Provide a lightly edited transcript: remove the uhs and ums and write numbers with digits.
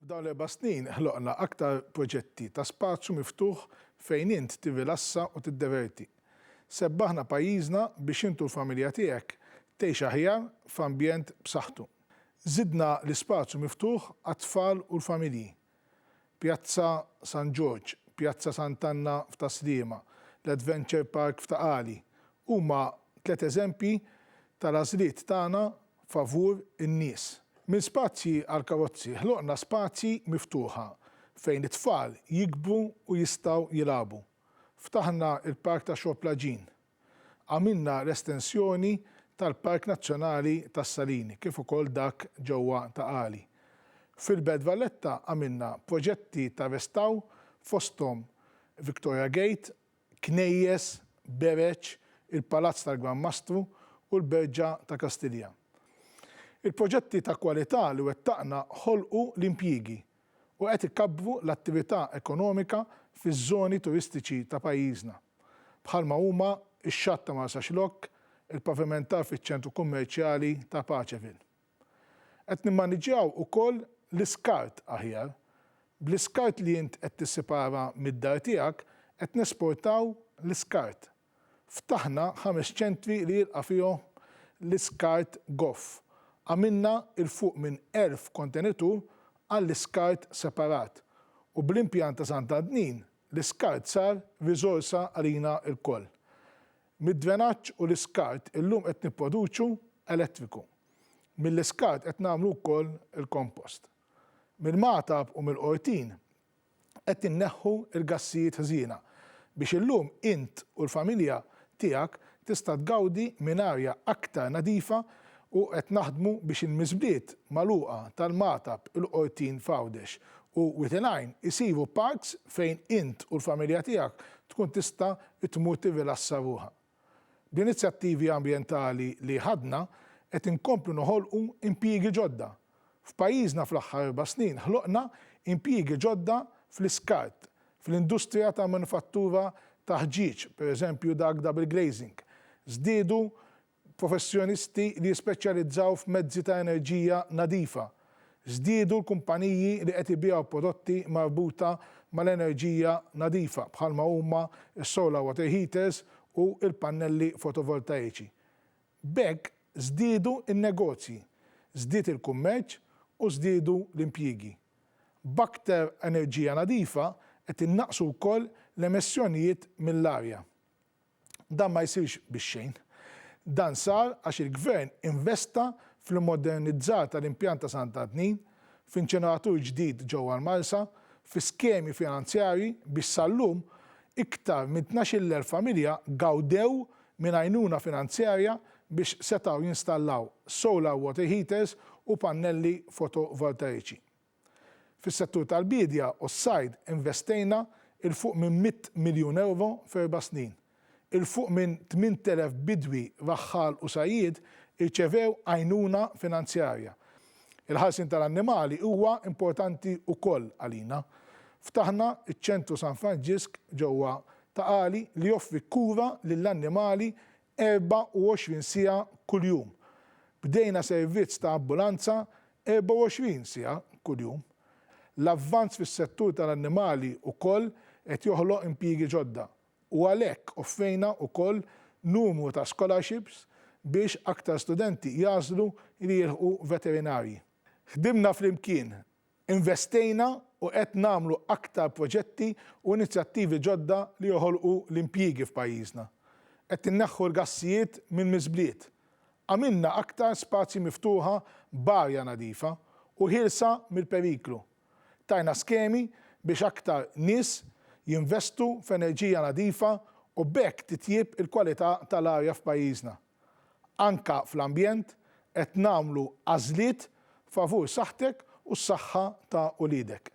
Dawn l-4 snin ħloqna aktar proġetti ta' spazju miftuħ fejn int tirrilassa u tiddiverti. Sebbaħna pajjiżna biex intu l-familja tiegħek tgħix aħjar f'ambjent b'saħħtu. Żidna l-ispazju miftuħ għat-tfal u l-familji. Pjazza San George, Pjazza Sant'Anna f'Taslima, l-Adventure Park f'Taqali huma 3 eżempji tal-għażliet tagħna favur in-nies. Minn spazji għal karozzi ħloqna spazji miftuħa fejn it-tfal jikbru u jistgħu jilagħbu. Ftaħna il-Park ta' Xoplaġin. Għamilna l-estensjoni tal-Park Nazzjonali tas-Salini kif ukoll dak ġewwa Taqali. Fil-Belt Valletta għamilna proġetti ta' restaw fosthom Victoria Gate, Knejjes, Bereċ, il-Palazz tal-Gran Mastru u l-Berġa ta' Kastilja. Il-proġetti ta' kwalità li wettaqna ħolqu l-impjiegi u qed ikabbru l-attività ekonomika fiż-żoni turistiċi ta' pajjiżna. Bħalma huma x-xatt ta' Marsa Xlokk, il-pavimentar fiċ-ċentru kummerċjali ta' Paċeville. Qed nimmaniġġjaw ukoll l-iskart aħjar. Bl-iskart li int qed tissepara mid-dar tiegħek qed nesportaw l-iskart. Ftaħna 5 ċentri li jilqa' fihom l-iskart goff. Għamilna il-fuq minn 1000 kontenitur għall-iskart separat u bl-impjant ta' Sant'Adnin l-iskart sar riżorsa għalina l-koll. Mid-drenaġġ u l-iskart illum qed nipproduċu elettriku. Mill-iskart qed nagħmlu wkoll il-kompost. Mill-matab u mill-qortin qed inneħħu l-gassijiet ħżiena biex illum int u l-familja tiegħek tista' tgawdi minn arja aktar nadifa u qed naħdmu biex il-miżbliet magħluqa tal-matab il-qortin f'Għawdex u Whittlesey isiru parks fejn int u l-familja tiegħek tkun tista' tmur tirrilassa ruħha. B'inizjattivi ambjentali li ħadna qed inkomplu noħolqu impjiegi ġodda. F'pajjiżna fl-aħħar 4 snin ħloqna impjiegi ġodda fl-iskart, fl-industrija ta' manifattura ta' ħġieġ, pereżempju dak double glazing. Żdiedu professjonisti li jispeċjalizzaw f'mezzi ta' enerġija nadifa. Żdiedu l-kumpaniji li qed ibiegħu prodotti marbuta mal-enerġija nadifa bħalma huma s-solar water heaters u l-pannelli fotovoltaiċi. B'hekk żdiedu n-negozji, żdied il-kummerċ u żdiedu l-impjiegi. B'aktar enerġija nadifa qed innaqsu wkoll l-emissjonijiet mill-arja. Dan ma jsirx bix-xejn. Dan sar għax il-Gvern investa fil-modernizzar tal-impjant ta' Sant'Adnin, f'inċineratur ġdid ġewwa l-Marsa, fi skemi finanzjarji biex sal-lum iktar minn 12,000 familja gawdew minn għajnuna finanzjarja biex setgħu jinstallaw solar water heaters u pannelli fotovoltaiċi. Fis-settur tal-bidja u s-sajd investejna il-fuq minn 100 miljun euro f'4 snin. Il-fuq minn 8,000 bidwi raħħal u sajjied irċevew għajnuna finanzjarja. Il-ħarsin tal-annimali huwa importanti wkoll għalina. Ftaħna iċ-ċentru San Franġisk ġewwa Taqali li joffri kura lill-annimali 24 siegħa kuljum. Bdejna servizz ta' ambulanza 24 siegħa kuljum. L-avvanz fis-settur tal-annimali wkoll qed joħloq impjiegi ġodda. U għalhekk offrejna wkoll numru ta' scholarships biex aktar studenti jażlu li jilħqu veterinarji. Ħdimna flimkien, investejna u qed nagħmlu aktar proġetti u inizjattivi ġodda li joħolqu l-impjiegi f'pajjiżna. Qed inneħħu l-gassijiet minn miżbliet. Għamilna aktar spazji miftuħa b'arja nadifa u ħilsa mill-periklu. Tajna skemi biex aktar nies jinvestu f'enerġija nadifa u b'hekk titjieb il-kwalità tal-arja f'pajjiżna. Anka fl-ambjent qed nagħmlu għażliet favur saħħtek u s-saħħa ta' uliedek.